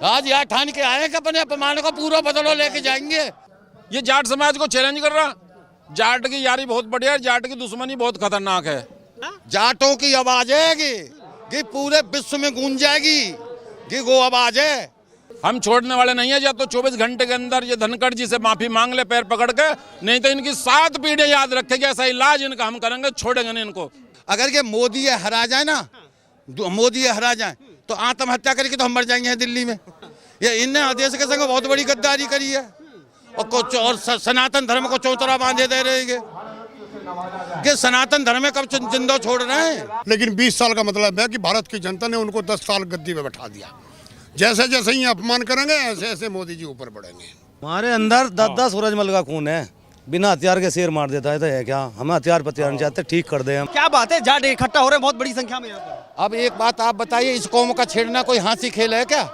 आज यहाँ ठान के आए कि अपने अपमान को पूरा बदलो लेके जाएंगे। ये जाट समाज को चैलेंज कर रहा। जाट की यारी बहुत बढ़िया है, जाट की दुश्मनी बहुत खतरनाक है। जाटों की आवाज है कि पूरे विश्व में गूंज जाएगी कि वो आवाज है। हम छोड़ने वाले नहीं है। या तो 24 घंटे के अंदर ये धनखड़ जी से माफी मांग ले पैर पकड़ के, नहीं तो इनकी 7 पीढ़ियां याद रखेगी। ऐसा इलाज इनका हम करेंगे, छोड़ेंगे नहीं इनको। अगर ये मोदी हरा जाए ना, मोदी हरा जाए तो आत्महत्या करके तो हम मर जाएंगे दिल्ली में। ये इनने देश के संग बहुत बड़ी गद्दारी करी है और सनातन धर्म को चौतरा बांधे दे रहे हैं कि सनातन धर्म में कब जिंदा छोड़ रहे हैं। लेकिन 20 साल का मतलब है कि भारत की जनता ने उनको 10 साल गद्दी पे बैठा दिया। जैसे जैसे ही अपमान करेंगे ऐसे ऐसे मोदी जी ऊपर बढ़ेंगे। हमारे अंदर 10 सूरजमल का खून है, बिना हथियार के शेर मार देता है तो है क्या? हमें हथियार नहीं चाहते, ठीक कर दे हम। क्या बात है, जाट इकट्ठा हो रहे हैं बहुत बड़ी संख्या में यहाँ पर। अब एक बात आप बताइए, इस कौम का छेड़ना कोई हंसी खेल है क्या?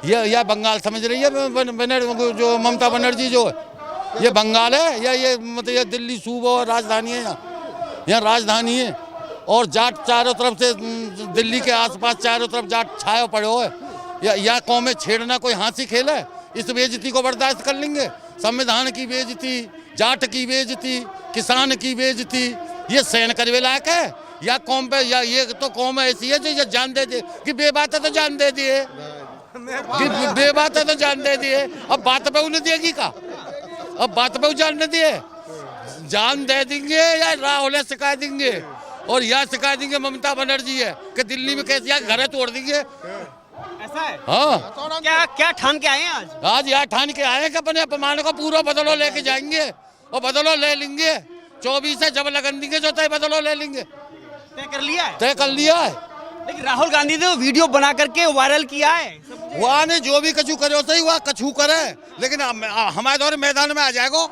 यह बंगाल समझ रही है जो ममता बनर्जी जो है, ये बंगाल है या ये मतलब ये दिल्ली सूबा और राजधानी है? यहाँ राजधानी है और जाट चारों तरफ से, दिल्ली के आसपास चारों तरफ जाट छाए पड़े हो है। या कौमें छेड़ना कोई हंसी खेल है? इस बेइज्जती को बर्दाश्त कर लेंगे? संविधान की बेइज्जती, जाट की बेइज्जती, किसान की बेइज्जती, ये सहन करने लायक है? या कौम पे, या ये तो कौम ऐसी है जो जान दे दे कि बेबात है तो जान दे दिए, बेबात है तो जान दे दिए। अब बात पे उन्हें देगी का? अब बात पे जान दिए, जान दे देंगे या राहुल सिखा देंगे और या सिखा देंगे ममता बनर्जी है कि दिल्ली में कैसे घर तोड़ देंगे। ऐसा है? हाँ। क्या ठान के आए हैं आज यहाँ ठान के आए कि अपने अपमान को पूरा बदलो लेके जाएंगे और बदलो ले लेंगे। 24 से जब लगन देंगे जो तय बदलो ले लेंगे। तय कर लिया है? तय कर लिया है। लेकिन राहुल गांधी ने वीडियो बना करके वायरल किया है। वहाँ ने जो भी कछु करे सही, वह कछु करे, लेकिन हमारे दौर मैदान में आ जाएगा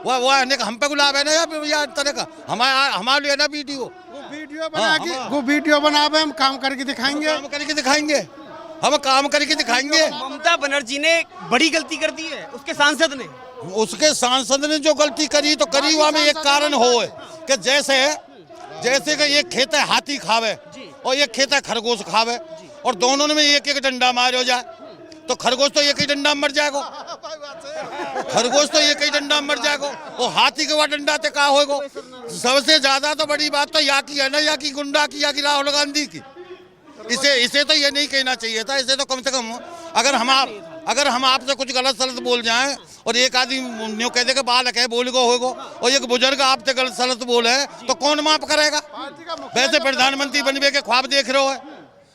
वह हम पे गुलाब है ना या तरह का हमारे लिए ना वीडियो वीडियो बना हम काम करके दिखाएंगे, हम काम करके दिखाएंगे। ममता बनर्जी ने बड़ी गलती कर दी है, उसके सांसद ने जो गलती करी तो करी, वहाँ में एक कारण हो कि जैसे कि एक खेत है हाथी खावे और एक खेत है खरगोश खावे और दोनों में एक एक डंडा मारो जाए तो खरगोश तो एक ही डंडा मर जाएगा, खरगोश तो एक ही डंडा मर जाएगा और हाथी के वह डंडा ते का होगा। सबसे ज्यादा तो बड़ी बात तो या की है ना, या की गुंडा की, या की राहुल गांधी की। इसे तो ये नहीं कहना चाहिए था। इसे तो कम से कम अगर हम आपसे कुछ गलत सलत बोल जाएं और एक आदमी न्यू कह दे के बालक है बोल गो होगो और एक बुजुर्ग आपसे गलत सलत बोले तो कौन माफ करेगा? वैसे प्रधानमंत्री बनने के ख्वाब देख रहे हो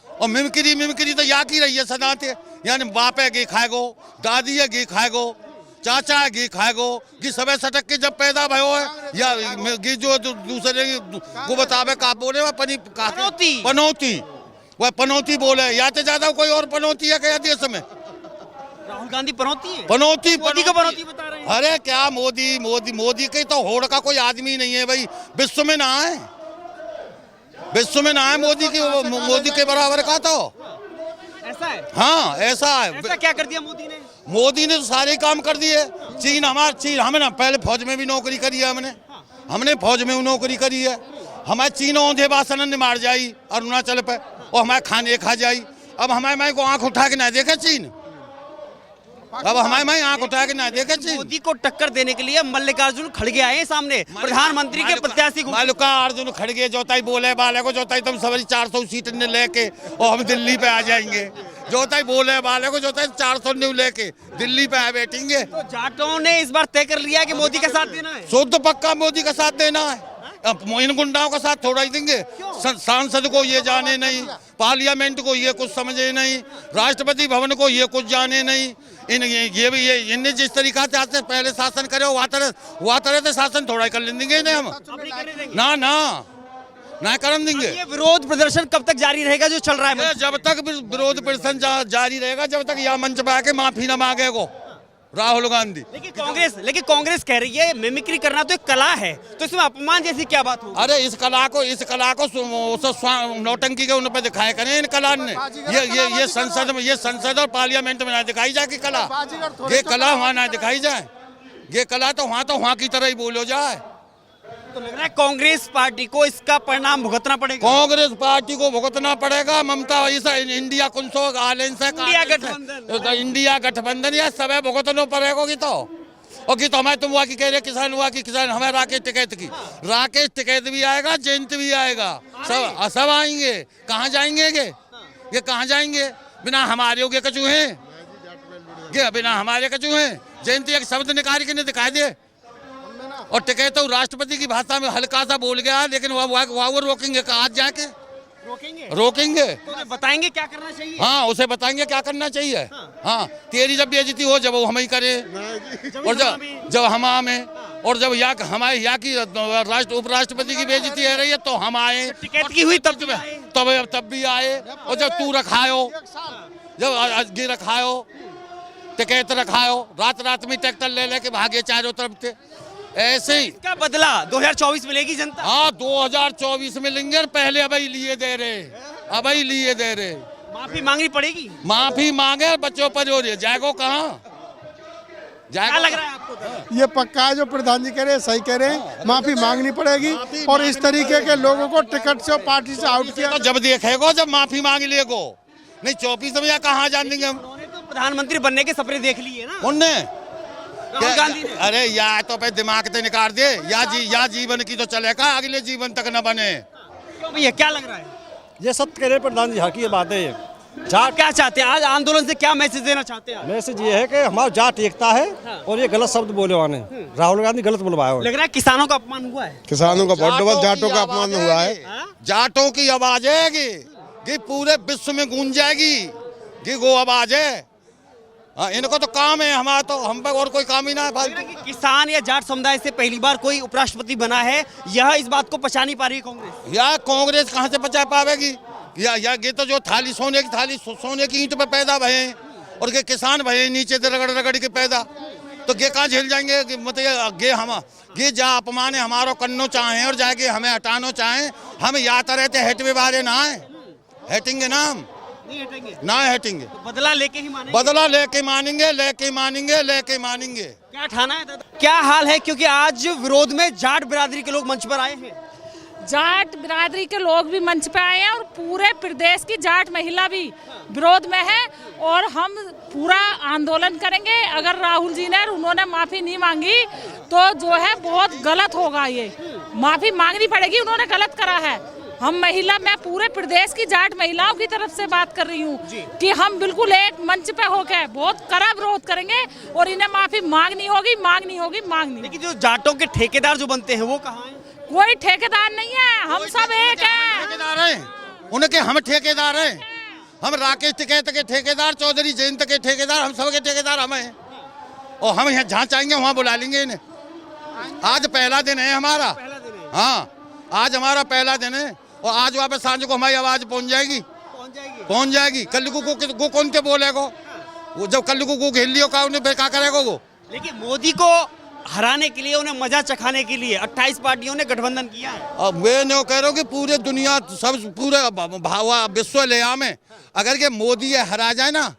और मिमक्री तो या की रही है सदा थे। यानी बाप है घी खाएगो, दादी है घी खाएगो, चाचा है घी खाएगो, घी सबे सटक के जब पैदा भयो है या घी जो दूसरे को बतावे का बोले वह पनौती, वह पनौती बोले। या तो ज्यादा कोई और पनौती है क्या देश में? राहुल गांधी पनौती है? पनौती को पनौती बता रहे हैं। अरे क्या मोदी के तो होड़ का कोई आदमी नहीं है भाई, विश्व में ना है, विश्व में ना है मोदी के बराबर का तो। ऐसा है? हाँ ऐसा है। ऐसा क्या कर दिया मोदी ने? मोदी ने तो सारे काम कर दिए। चीन हमें ना पहले फौज में भी नौकरी करी है, हमने फौज में नौकरी करी है। हमारे चीन औंधे बासन ने मार जाई अरुणाचल पे और हमारे खाने खा जाई। अब हमारे माई को आंख उठा के ना देखे चीन, अब हमारे माई आंख उठा के ना देखे चीन। मोदी को टक्कर देने के लिए मल्लिकार्जुन खड़गे आए हैं सामने, प्रधानमंत्री के प्रत्याशी। मल्लिकार्जुन खड़गे जोताई बोले वाले को जोताई तुम सवारी 400 सीट ने लेके और हम दिल्ली पे आ जाएंगे। जोताई बोले वाले को जोताई 400 न्यू लेके दिल्ली पे आ बैठेंगे। तो जाटों ने इस बार तय कर लिया है कि मोदी का साथ देना है। शुद्ध पक्का मोदी का साथ देना है। अब इन गुंडाओं का साथ थोड़ा ही देंगे। सांसद को ये जाने नहीं, पार्लियामेंट को ये कुछ समझे नहीं, राष्ट्रपति भवन को ये कुछ जाने नहीं। इनने जिस तरीका से पहले शासन करे वह तरह से शासन थोड़ा ही कर लेंगे इन्हें हम। ना करने देंगे। ये विरोध प्रदर्शन कब तक जारी रहेगा जो चल रहा है? जब तक विरोध प्रदर्शन जारी रहेगा, जब तक यह मंच पे आके माफी न मांगेगो राहुल गांधी। लेकिन कांग्रेस कह रही है मिमिक्री करना तो एक कला है, तो इसमें अपमान जैसी क्या बात होगी? अरे इस कला को नौटंकी के उन पे दिखाया करें इन कला ने। ये संसद और पार्लियामेंट में ना दिखाई जाए कि कला, ये कला वहाँ ना दिखाई जाए। ये कला तो वहाँ की तरह ही बोलो जाए। तो लग रहा है कांग्रेस पार्टी को इसका परिणाम भुगतना पड़ेगा। कांग्रेस पार्टी को भुगतना पड़ेगा। ममता ऐसा इंडिया कुंसो आलेंस है, इंडिया गठबंधन। इंडिया गठबंधन या सब भुगतनो पड़ेगा की तो। और की तो हमें तुम हुआ की कह रहे किसान हुआ की किसान, हमें राकेश टिकैत की, राकेश टिकैत भी आएगा, जयंत भी आएगा, सब आएंगे। कहाँ जाएंगे ये कहाँ जाएंगे? बिना हमारे हो गए कचू हैं, बिना हमारे कचू हैं। जयंती एक शब्द निकाल के नहीं दिखाई दे। और टिकैत तो राष्ट्रपति की भाषा में हल्का सा बोल गया, लेकिन वो रोकेंगे आज जाके रोकेंगे तो बताएंगे क्या करना चाहिए। हाँ, उसे बताएंगे क्या करना चाहिए। हाँ, तेरी जब बेइज्जती हो जब वो हम ही करे, और जब हम में, और जब हमारे यहाँ की उपराष्ट्रपति की बेइज्जती है रही है तो हम आए, टिकट की हुई तब तब भी आए। और जब तू रखायो, जब रखायो टिकैत रखायो, रात में ट्रैक्टर ले लेके भागे चारों तरफ से। ऐसे ही क्या बदला 2024 मिलेगी जनता? हाँ, 2024 में लेंगे। पहले अभी लिए दे रहे, माफी मांगनी पड़ेगी। माफी मांगे बच्चों पर हो रही है, जाएगो कहाँ? क्या लग रहा है आपको तो? ये पक्का है जो प्रधान जी कह रहे हैं, सही कह रहे हैं। माफी मांगनी पड़ेगी और इस तरीके के लोगों को टिकट से पार्टी से आउट किया। तो जब देखेगो, जब माफी मांग लेगो, नहीं 24 में कहाँ जानेंगे हम? उन्होंने तो प्रधानमंत्री बनने के सपने देख लिए ना उनने। राहुल गांधी ने। अरे या तो पे दिमाग से निकाल दे, या जीवन की तो चलेगा, अगले जीवन तक न बने। क्यों भैया, क्या लग रहा है? ये सब कह रहे प्रधान जी, हकी बात है ये। जाट क्या चाहते हैं? आज आंदोलन से क्या मैसेज देना चाहते हैं? मैसेज ये है कि हमारा जाट एकता है। और ये गलत शब्द बोले वाने, राहुल गांधी गलत बुलवाया। लग रहा है किसानों का अपमान हुआ है। किसानों का बहुत डबल, जाटों का अपमान हुआ है। जाटों की आवाज है कि पूरे विश्व में गूंज जाएगी कि वो आवाज है। हाँ, इनको तो काम है, हमारा तो हम पे और कोई काम ही ना है। कि किसान या जाट समुदाय से पहली बार कोई उपराष्ट्रपति बना है, यह इस बात को पचा नहीं पा रही है कांग्रेस। या कांग्रेस कहाँ से पचा पावेगी? या ये तो जो थाली सोने की ईंट पे पैदा भये, और ये किसान भये नीचे से रगड़ के पैदा, तो ये कहाँ झेल जाएंगे? मतलब ये जा अपमान है हमारो करनो चाहे और जाके हमें हटानो चाहे, हम या तो रहते हटवे वाले ना है, हटेंगे ना हम, ना हटेंगे। तो बदला लेके ही मानेंगे। बदला लेके मानेंगे। क्या ठाना है दादा? क्या हाल है? क्योंकि आज विरोध में जाट बिरादरी के लोग मंच पर आए हैं। जाट बिरादरी के लोग भी मंच पे आए हैं और पूरे प्रदेश की जाट महिला भी विरोध में है। और हम पूरा आंदोलन करेंगे। अगर राहुल जी ने उन्होंने माफी नहीं मांगी तो जो है बहुत गलत होगा। ये माफी मांगनी पड़ेगी, उन्होंने गलत करा है। हम महिला, मैं पूरे प्रदेश की जाट महिलाओं की तरफ से बात कर रही हूँ कि हम बिल्कुल एक मंच पे होकर बहुत कड़ा विरोध करेंगे और इन्हें माफी मांगनी होगी। लेकिन जो जाटों के ठेकेदार जो बनते हैं वो कहाँ हैं? कोई ठेकेदार नहीं है, हम सब एक हैं। ठेकेदार हैं, उनके हम ठेकेदार हैं। हम राकेश टिकैत के ठेकेदार, चौधरी जयंत के ठेकेदार, हम सब के ठेकेदार हम हैं। और हम यहाँ जहाँ चाहेंगे वहाँ बुला लेंगे इन्हें। आज पहला दिन है हमारा। हाँ, आज हमारा पहला दिन है और आज वापस सांझ को हमारी आवाज पहुँच जाएगी। कल को कौन से बोलेगा? वो जब कल को घेर लियो का उन्हें बेकार करेगा वो। लेकिन मोदी को हराने के लिए, उन्हें मजा चखाने के लिए 28 पार्टियों ने गठबंधन किया है। अब मैं नहीं कह रहा हूँ कि पूरे दुनिया सब पूरे विश्व ले में अगर के मोदी ये हरा जाए ना,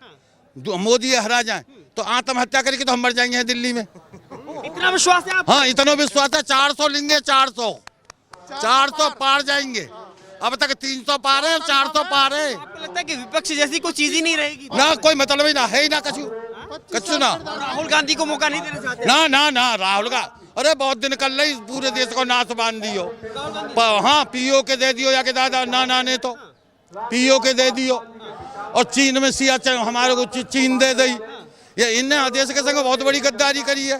मोदी ये हरा जाए तो आत्महत्या करके तो हम मर जाएंगे दिल्ली में। इतना विश्वास है आप? हाँ, इतना विश्वास है। 400 लेंगे, 400 पार जाएंगे। अब तक 300 पार है, 400 पार है। आपको लगता है कि विपक्ष जैसी कोई चीज ही नहीं रहेगी? ना कोई मतलब ही ना है ही ना कछु ना। राहुल गांधी को मौका नहीं देना चाहते? ना राहुल का अरे बहुत दिन कल ही पूरे देश को नाश बांध दियो। हाँ, पीओ के दे दियो या के दादा ना ने तो पीओ के दे दियो। और चीन में सिया हमारे को चीन दे दी। ये इनने देश के संग बहुत बड़ी गद्दारी करी है।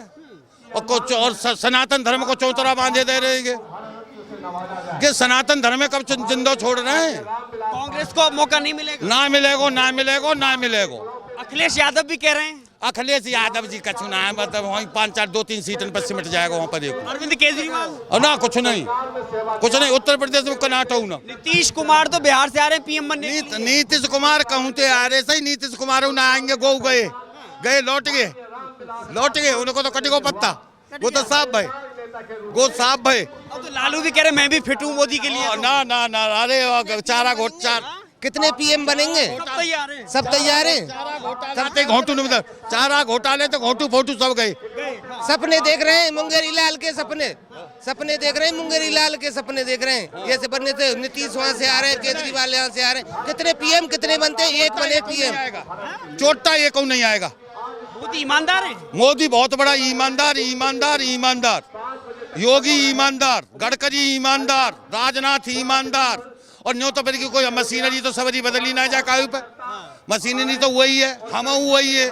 और सनातन धर्म को चौतरा बांधे दे रहे कि सनातन धर्म में कब जिंदा छोड़ रहे हैं। कांग्रेस को मौका नहीं मिलेगा? ना मिलेगा। अखिलेश यादव भी कह रहे हैं। अखिलेश यादव जी कछु ना है, मतलब वहीं 5-4 2-3 सीटन पर सिमट जाएगा वहाँ पर। देखो अरविंद केजरीवाल ना, कुछ नहीं। उत्तर प्रदेश में कनाटो ना। नीतीश कुमार तो बिहार से आ रहे हैं पीएम बनने। नीतीश कुमार कहूँ ते आ रहे सही। नीतीश कुमार ना आएंगे, गए लौट गए। उनको तो कटी को पत्ता, वो तो साफ भाई। अब तो लालू भी कह रहे मैं भी फिट हूँ मोदी के लिए। ना अरे चारा कितने पीएम बनेंगे? तैयार है। सब तैयार हैं। चारा घोटाले तो घोटू फोटू सब गए। सपने देख रहे हैं मुंगेरी लाल के सपने देख रहे हैं, मुंगेरी लाल के सपने देख रहे हैं। ये बनने से नीतीश वहाँ से आ रहे हैं, केजरीवाल यहाँ से आ रहे हैं। कितने पीएम कितने बनते हैं? एक बने पीएम। चोटा एक नहीं आएगा। मोदी ईमानदार है। मोदी बहुत बड़ा ईमानदार, योगी ईमानदार, गडकरी ईमानदार, राजनाथ ईमानदार। और न्यू तो फिर कोई मशीनरी तो सबरी बदली ना जाए कायू पे। मशीनरी तो वही है, हम वही है।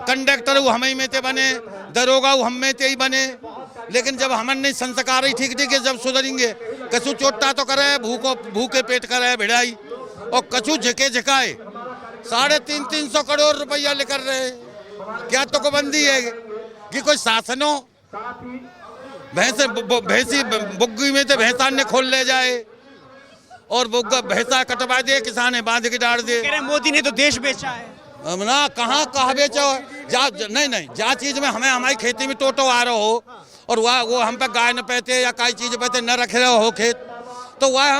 कंडक्टर वो हमें में ते बने, दरोगा वो हम में ते ही बने। लेकिन जब हमन नहीं संस्कार ही ठीक है, जब सुधरेंगे। कछु चोटा तो करे, भूखे पेट करे भिड़ाई, और कछु झकाए 350 करोड़ रुपया लेकर रहे। क्या तो को बंदी है कि कोई शासन हो? भैंसी बुग्गी में तो भैंसा ने खोल ले जाए और बुग्गा भैंसा कटवा दे, किसान बांध के डाल दे। कह रहे मोदी ने तो देश बेचा है। ना कहाँ बेचो? नहीं जा चीज में हमें हमारी खेती में टोटो आ रहा हो और वो हम पे गाय न पहते या कोई चीज पहते न रख रहे हो खेत, तो वह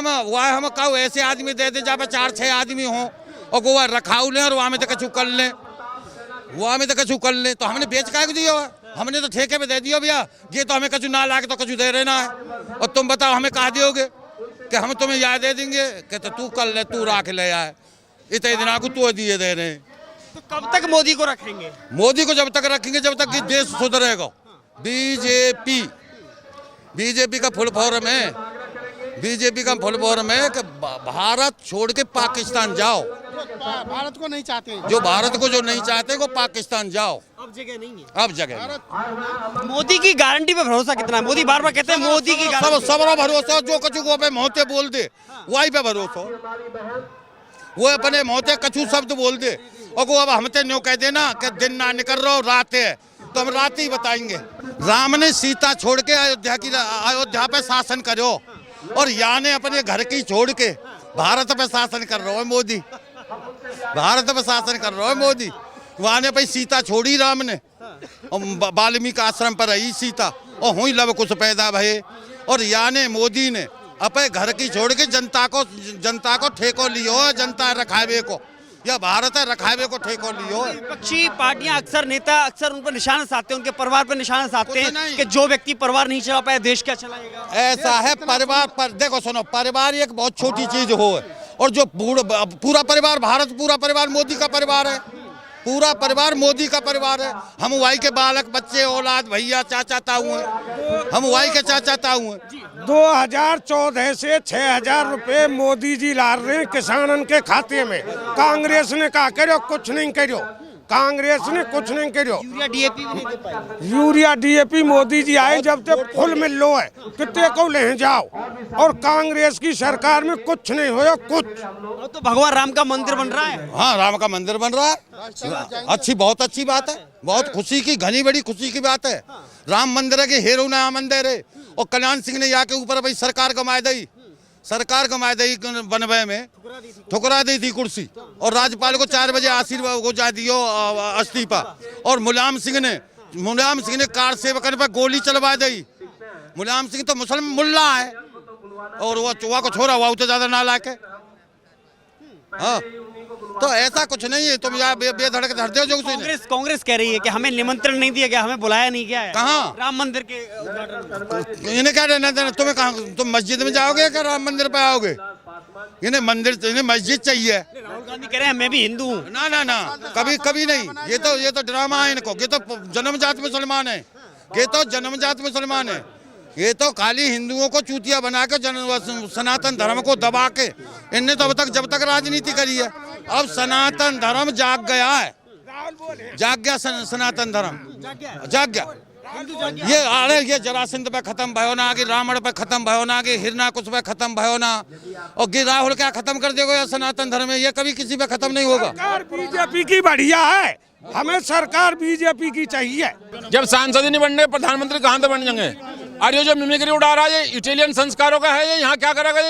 हम कहूँ ऐसे आदमी दे दे जहाँ पे 4-6 आदमी हो और वो रखाऊ लें और वहाँ में तो कछु कर लें, तो हमने बेच का दिया? हमने तो ठेके पे दे दिया भैया, ये तो हमें कछु ना लाके तो कछु दे रहना है। और तुम बताओ हमें कहा दियोगे कि हम तुम्हें याद दे देंगे? कहते तू कर ले, तू राख ले आए, इतने दिन को तू दिए दे रहे हैं। तो कब तक मोदी को रखेंगे? मोदी को जब तक रखेंगे जब तक कि देश सुधरेगा। बीजेपी का फुल फॉर्म है, कि भारत छोड़ के पाकिस्तान जाओ। भारत को नहीं चाहते, जो नहीं चाहते वो पाकिस्तान जाओ। अब जगह नहीं है। अब जगह मोदी की गारंटी पे भरोसा कितना है? मोदी बार बार कहते हैं मोदी की गारंटी। सबरा भरोसा, जो कछु को पे मोहते बोल दे वही पे भरोसा। वो अपने मोहते कछु शब्द बोल दे और वो अब हमते न्यू कह देना कि दिन ना निकल रहा रात है, तो हम रात ही बताएंगे। राम ने सीता छोड़ के अयोध्या पे शासन करो और यहाँ ने अपने घर की छोड़ के भारत पे शासन कर रहा है मोदी। वहाँ ने भाई सीता छोड़ी राम ने और वाल्मीकि आश्रम पर रही सीता और हुई लव कुछ पैदा भये। और यहाँ ने मोदी ने अपने घर की छोड़ के जनता को ठेको लियो, जनता रखावे को या भारत रखावे को ठेको लियो। विपक्षी पार्टियां नेता अक्सर उन पर निशाना साधते हैं, उनके परिवार पर निशाना साधते हैं कि जो व्यक्ति परिवार नहीं चला पाया देश क्या चलाएगा। ऐसा है परिवार पर। देखो सुनो, परिवार एक बहुत छोटी चीज हो और जो पूरा परिवार, भारत पूरा परिवार मोदी का परिवार है, पूरा परिवार मोदी का परिवार है। हम वाई के बालक बच्चे औलाद भैया चाचा ताऊ हैं, हम वाई के चाचा ताऊ हैं। 2014 से 6,000 रुपए मोदी जी ला रहे हैं किसानन के खाते में। कांग्रेस ने कहा करो, कुछ नहीं करो। कांग्रेस ने कुछ नहीं करो। यूरिया डीएपी मोदी जी आए जब तक फुल मिल लो है, कितने को ले जाओ। और कांग्रेस की सरकार में कुछ नहीं होया कुछ। तो भगवान राम का मंदिर बन रहा है। हाँ, राम का मंदिर बन रहा है। बहुत अच्छी बात है, बहुत खुशी की, घनी बड़ी खुशी की बात है। राम मंदिर के हेरो नया मंदिर है और कल्याण सिंह ने यहाँ के ऊपर भाई सरकार गंवाई दी बनवे में, ठुकरा दी थी कुर्सी और राज्यपाल को 4 बजे आशीर्वाद को जा दियो इस्तीफा। और मुलायम सिंह ने कार सेवकन पर गोली चलवा दी। मुलायम सिंह तो मुसलमान मुल्ला है और वो चुहा को छोड़ा हुआ, तो ज्यादा नालायक है। हाँ, तो ऐसा कुछ नहीं है। तुम यहाँ बेधड़क धर दो जो कांग्रेस कह रही है कि हमें निमंत्रण नहीं दिया गया, हमें बुलाया नहीं गया है। कहाँ? राम मंदिर के इन्हें क्या देना देना? तुम्हें कहाँ? तुम मस्जिद में जाओगे क्या राम मंदिर पे आओगे? इन्हें मस्जिद चाहिए। राहुल गांधी कह रहे हैं मैं भी हिंदू हूँ। ना, कभी नहीं। ये तो ड्रामा है इनको। ये तो जन्मजात मुसलमान है, ये तो खाली हिंदुओं को चूतिया बना के सनातन धर्म को दबा के इनने तो जब तक राजनीति करी है। अब सनातन धर्म जाग गया है, सनातन धर्म जाग गया। ये जरासंध पे खत्म भयो ना, कि रावण पे खत्म भयो ना, कि हिरणाकुश पे खत्म भयो ना, और राहुल क्या खत्म कर देगा सनातन धर्म है? ये कभी किसी पे खत्म नहीं होगा। सरकार बीजेपी की बढ़िया है, हमें सरकार बीजेपी की चाहिए। जब सांसद नहीं बनने प्रधानमंत्री कहाँ से बन जाएंगे? और ये जो मिमिक्री उड़ा रहा है ये इटालियन संस्कारों का है। ये यहाँ क्या करेगा?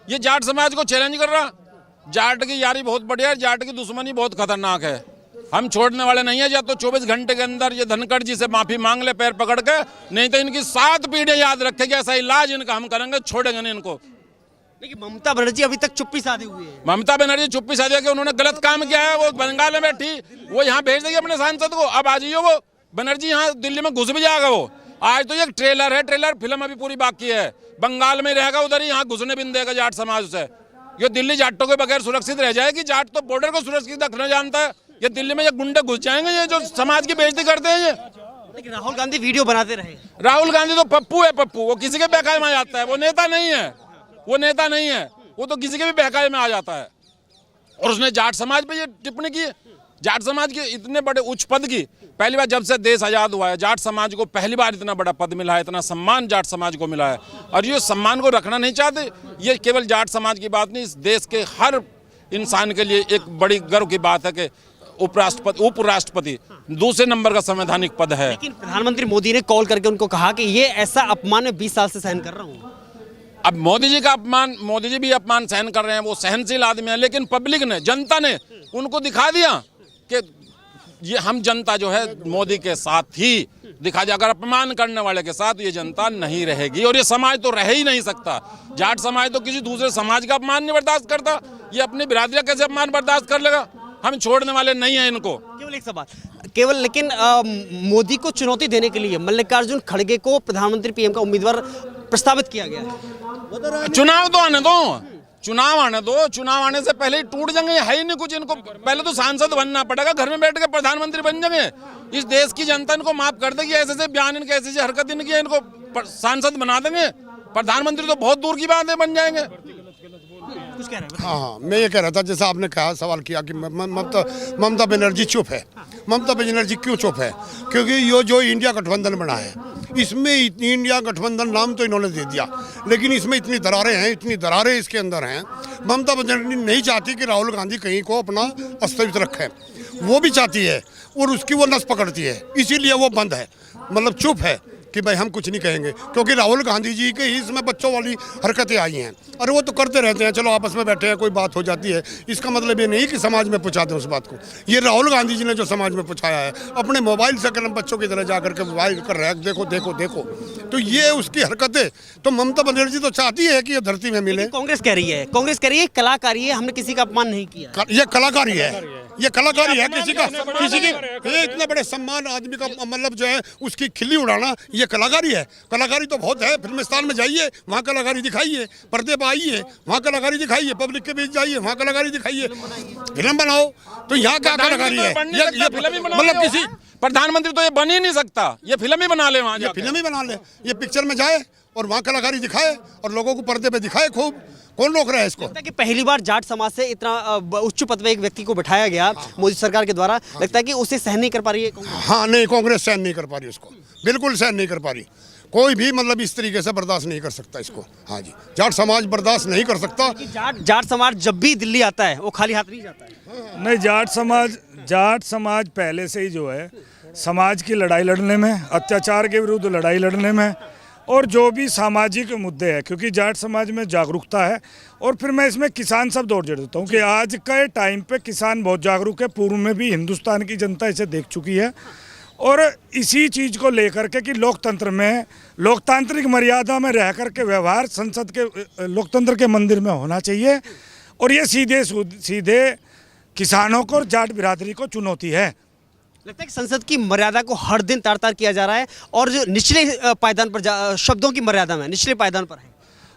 ये जाट समाज को चैलेंज कर रहा। जाट की यारी बहुत बढ़िया है, जाट की दुश्मनी बहुत खतरनाक है। हम छोड़ने वाले नहीं है। या तो 24 घंटे के अंदर ये धनखड़ जी से माफी मांग ले पैर पकड़ के, नहीं तो इनकी 7 पीढ़ियां याद रखेगी। ऐसा इलाज इनका हम करेंगे, छोड़ेंगे नहीं इनको। लेकिन ममता बनर्जी अभी तक चुप्पी साधे हुए हैं। ममता बनर्जी चुप्पी साधे कि उन्होंने गलत काम किया है, वो बंगाल में बैठी, वो यहाँ भेज देगी अपने सांसद को। अब आ जाइए, वो बनर्जी यहाँ दिल्ली में घुस भी जाएगा। वो आज तो ये ट्रेलर है, ट्रेलर, फिल्म अभी पूरी बाकी है। बंगाल में रहेगा, उधर ही यहाँ घुसने भी नहीं देगा जाट समाज से। ये दिल्ली जाटों के बगैर सुरक्षित रह जाएगी। जाट तो बॉर्डर को सुरक्षित रखना जानता है। ये दिल्ली में ये गुंडे घुस जाएंगे, ये जो समाज की बेइज्जती करते हैं। ये लेकिन राहुल गांधी वीडियो बनाते रहे। राहुल गांधी तो पप्पू है, पप्पू। वो किसी के बहकावे में आ जाता है, वो नेता नहीं है, वो नेता नहीं है। वो तो किसी के भी बहकावे में आ जाता है। और उसने जाट समाज पे ये टिप्पणी की। जाट समाज के इतने बड़े उच्च पद की, पहली बार जब से देश आज़ाद हुआ है जाट समाज को पहली बार इतना बड़ा पद मिला है, इतना सम्मान जाट समाज को मिला है। और ये सम्मान को रखना नहीं चाहते। ये केवल जाट समाज की बात नहीं, इस देश के हर इंसान के लिए एक बड़ी गर्व की बात है कि उपराष्ट्रपति दूसरे नंबर का संवैधानिक पद है। लेकिन प्रधानमंत्री मोदी ने कॉल करके उनको कहा कि ये ऐसा अपमान मैं 20 साल से सहन कर रहा हूँ। अब मोदी जी का अपमान, मोदी जी भी अपमान सहन कर रहे हैं, वो सहनशील आदमी है। लेकिन पब्लिक ने, जनता ने उनको दिखा दिया कि ये हम जनता जो है मोदी के साथ ही दिखा दिया। अगर अपमान करने वाले के साथ ये जनता नहीं रहेगी, और ये समाज तो रह ही नहीं सकता। जाट समाज तो किसी दूसरे समाज का अपमान नहीं बर्दाश्त करता। ये अपनी बिरादरी का कैसे अपमान बर्दाश्त कर लेगा? हम छोड़ने वाले नहीं हैं इनको। केवल एक सवाल, केवल लेकिन मोदी को चुनौती देने के लिए मल्लिकार्जुन खड़गे को प्रधानमंत्री पीएम का उम्मीदवार प्रस्तावित किया गया है। चुनाव तो आने दो, चुनाव आने दो। चुनाव आने से पहले ही टूट जाएंगे, है ही नहीं कुछ इनको। पहले तो सांसद बनना पड़ेगा, घर में बैठ के प्रधानमंत्री बन जाएंगे। इस देश की जनता इनको माफ कर देगी। ऐसे ऐसे बयान इनके, ऐसी हरकत इनकी, इनको सांसद बना देंगे। प्रधानमंत्री तो बहुत दूर की बात है, बन जाएंगे। कुछ कह रहे हैं? हाँ, मैं ये कह रहा था, जैसा आपने कहा, सवाल किया कि ममता बनर्जी चुप है। ममता बनर्जी क्यों चुप है? क्योंकि ये जो इंडिया गठबंधन बना है, इसमें इंडिया गठबंधन नाम तो इन्होंने दे दिया, लेकिन इसमें इतनी दरारें हैं, इतनी दरारें इसके अंदर हैं। ममता बनर्जी नहीं चाहती कि राहुल गांधी कहीं को अपना अस्तित्व रखे। वो भी चाहती है और उसकी वो नस पकड़ती है, इसीलिए वो बंद है, मतलब चुप है कि भाई हम कुछ नहीं कहेंगे। क्योंकि राहुल गांधी जी के ही इसमें बच्चों वाली हरकतें आई हैं, और वो तो करते रहते हैं। चलो आपस में बैठे हैं, कोई बात हो जाती है, इसका मतलब ये नहीं कि समाज में पहुँचाते हैं उस बात को। ये राहुल गांधी जी ने जो समाज में पहुँचाया है, अपने मोबाइल से कलम बच्चों की तरह जा करके मोबाइल कर रहे हैं, देखो देखो देखो। तो ये उसकी हरकतें, तो ममता बनर्जी तो चाहती है कि ये धरती में मिले। कांग्रेस कह रही है, कलाकारी है, हमने किसी का अपमान नहीं किया। ये कलाकारी है, ये कलाकारी है। किसी की ये इतने बड़े सम्मान आदमी का मतलब जो है उसकी खिल्ली उड़ाना, ये कलाकारी है। कलाकारी तो बहुत है। फिल्मिस्तान में जाइए, वहाँ कलाकारी दिखाइए। पर्दे पर आइए, वहाँ कलाकारी दिखाइए। पब्लिक के बीच जाइए, वहाँ कलाकारी दिखाइए। फिल्म बनाओ, तो यहाँ क्या कलाकारी है? ये मतलब किसी प्रधानमंत्री तो ये बन ही नहीं सकता। ये फिल्म ही बना ले, वहाँ ये फिल्म ही बना ले, ये पिक्चर में जाए और वहाँ कलाकारी दिखाए और लोगों को पर्दे पे दिखाए खूब। कौन रोक रहा है इसको? लगता है कि पहली बार जाट समाज से इतना उच्च पद पे एक व्यक्ति को बिठाया गया मोदी सरकार के द्वारा। लगता है कि उसे सहन नहीं कर पा रही है कांग्रेस। हाँ, नहीं, कांग्रेस सहन नहीं कर पा रही उसको, बिल्कुल सहन नहीं कर पा रही। कोई भी मतलब इस तरीके से बर्दाश्त नहीं कर सकता इसको। हाँ जी, जाट समाज बर्दाश्त नहीं कर सकता। जाट समाज जब भी दिल्ली आता है वो खाली हाथ नहीं जाता है। नहीं, जाट समाज पहले से ही जो है समाज की लड़ाई लड़ने में, अत्याचार के विरुद्ध लड़ाई लड़ने में, और जो भी सामाजिक मुद्दे हैं, क्योंकि जाट समाज में जागरूकता है। और फिर मैं इसमें किसान शब्द और जोड़ देता हूँ कि आज के टाइम पे किसान बहुत जागरूक है। पूर्व में भी हिंदुस्तान की जनता इसे देख चुकी है, और इसी चीज़ को लेकर के कि लोकतंत्र में, लोकतांत्रिक मर्यादा में रह कर के व्यवहार संसद के, लोकतंत्र के मंदिर में होना चाहिए। और ये सीधे किसानों को और जाट बिरादरी को चुनौती है। लगता है कि संसद की मर्यादा को हर दिन तार-तार किया जा रहा है, और जो निचले पायदान पर शब्दों की मर्यादा में निचले पायदान पर है।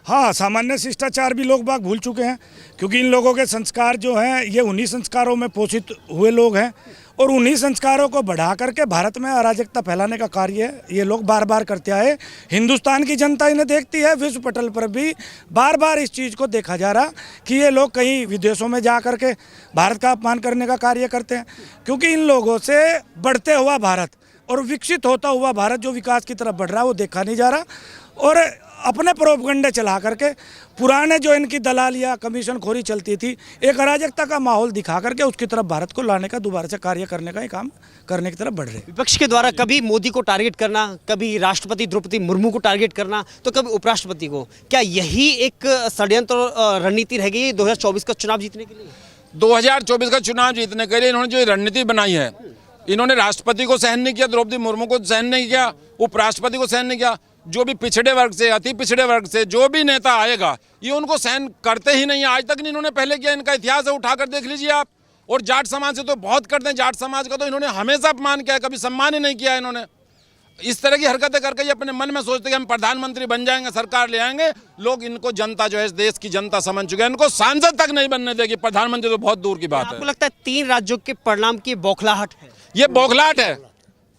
हाँ, सामान्य शिष्टाचार भी लोग बाग भूल चुके हैं, क्योंकि इन लोगों के संस्कार जो हैं ये उन्हीं संस्कारों में पोषित हुए लोग हैं, और उन्हीं संस्कारों को बढ़ा करके भारत में अराजकता फैलाने का कार्य ये लोग बार बार करते आए। हिंदुस्तान की जनता इन्हें देखती है। विश्व पटल पर भी बार बार इस चीज़ को देखा जा रहा कि ये लोग कहीं विदेशों में जा करके भारत का अपमान करने का कार्य करते हैं, क्योंकि इन लोगों से बढ़ते हुआ भारत और विकसित होता हुआ भारत जो विकास की तरफ बढ़ रहा है वो देखा नहीं जा रहा। और अपने प्रोपगंडे चला करके पुराने जो इनकी दलाल या कमीशन खोरी चलती थी, एक अराजकता का माहौल दिखा करके उसकी तरफ भारत को लाने का, दोबारा से कार्य करने का ही काम करने की तरफ बढ़ रहे। विपक्ष के द्वारा कभी मोदी को टारगेट करना, कभी राष्ट्रपति द्रौपदी मुर्मू को टारगेट करना, तो कभी उपराष्ट्रपति को। क्या यही एक षड्यंत्र और रणनीति रह गई 2024 का चुनाव जीतने के लिए? 2024 का चुनाव जीतने के लिए इन्होंने जो रणनीति बनाई है, इन्होंने राष्ट्रपति को सहन नहीं किया, द्रौपदी मुर्मू को सहन नहीं किया, उपराष्ट्रपति को सहन नहीं किया। जो भी पिछड़े वर्ग से, अति पिछड़े वर्ग से जो भी नेता आएगा, ये उनको सहन करते ही नहीं है। आज तक नहीं इन्होंने पहले किया, इनका इतिहास है, उठाकर देख लीजिए आप। और जाट समाज से तो बहुत करते हैं, जाट समाज का तो इन्होंने हमेशा अपमान किया है, कभी सम्मान ही नहीं किया है इन्होंने। इस तरह की हरकतें करके ये अपने मन में सोचते कि हम प्रधानमंत्री बन जाएंगे, सरकार ले आएंगे। लोग इनको, जनता जो है इस देश की जनता समझ चुके हैं, इनको सांसद तक नहीं बनने देगी, प्रधानमंत्री तो बहुत दूर की बात है। आपको लगता है 3 राज्यों के परिणाम की बौखलाहट है? ये बौखलाहट है,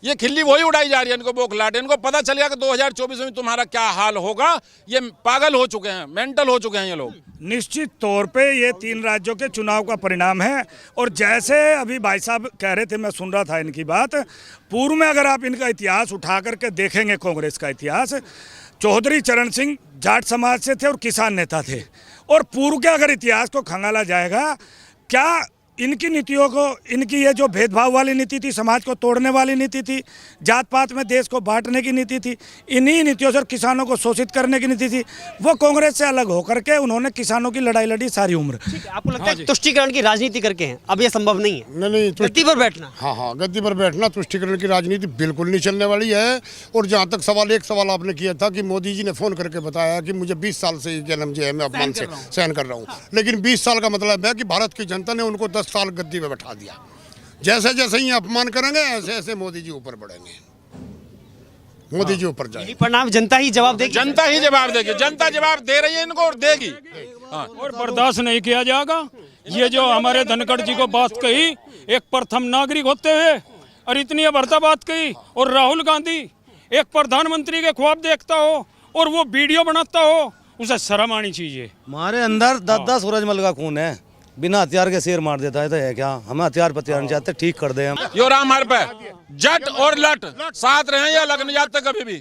ये खिल्ली वही उड़ाई जा रही है, इनको बौखलाहट है। इनको पता चलेगा कि 2024 में तुम्हारा क्या हाल होगा। ये पागल हो चुके हैं, मेंटल हो चुके हैं ये लोग। निश्चित तौर पे ये 3 राज्यों के चुनाव का परिणाम है। और जैसे अभी भाई साहब कह रहे थे, मैं सुन रहा था इनकी बात, पूर्व में अगर आप इनका इतिहास उठा करके देखेंगे, कांग्रेस का इतिहास, चौधरी चरण सिंह जाट समाज से थे और किसान नेता थे। और पूर्व के अगर इतिहास को खंगाला जाएगा, क्या इनकी नीतियों को, इनकी ये जो भेदभाव वाली नीति थी, समाज को तोड़ने वाली नीति थी, जात पात में देश को बांटने की नीति थी, इन्हीं नीतियों से किसानों को शोषित करने की नीति थी, वो कांग्रेस से अलग होकर के उन्होंने किसानों की लड़ाई लड़ी सारी उम्र। आपको लगता है तुष्टीकरण की राजनीति करके हैं, अब ये संभव नहीं है? नहीं, गद्दी पर बैठना। हाँ, गद्दी पर बैठना, तुष्टीकरण की राजनीति बिल्कुल नहीं चलने वाली है। और जहाँ तक एक सवाल आपने किया था कि मोदी जी ने फोन करके बताया कि मुझे 20 साल से जन्म जो है मैं अपमान से सहन कर रहा हूँ, लेकिन 20 साल का मतलब है कि भारत की जनता ने उनको 10 साल गद्दी पे बैठा दिया। जैसे जैसे ही अपमान करेंगे, ऐसे ऐसे मोदी जी ऊपर बढ़ेंगे, मोदी जी ऊपर जाएंगे। परिणाम जनता ही जवाब देगी, जनता ही जवाब देगी, जनता जवाब दे रही है इनको और देगी। और बर्दाश्त नहीं किया जाएगा। ये जो हमारे धनखड़ जी को बात कही, एक प्रथम नागरिक होते हुए और इतनी अभद्र बात कही, और राहुल गांधी एक प्रधानमंत्री के ख्वाब देखता हो और वो वीडियो बनाता हो, उसे शर्म आनी चाहिए। हमारे अंदर 10 सूरजमल का खून है, बिना हथियार के शेर मार देता है तो है क्या? हमें हथियार पथियार नहीं चाहते, ठीक कर दे हम। यो राम हर पे जट और लट साथ रहे या लग नहीं जाते कभी भी।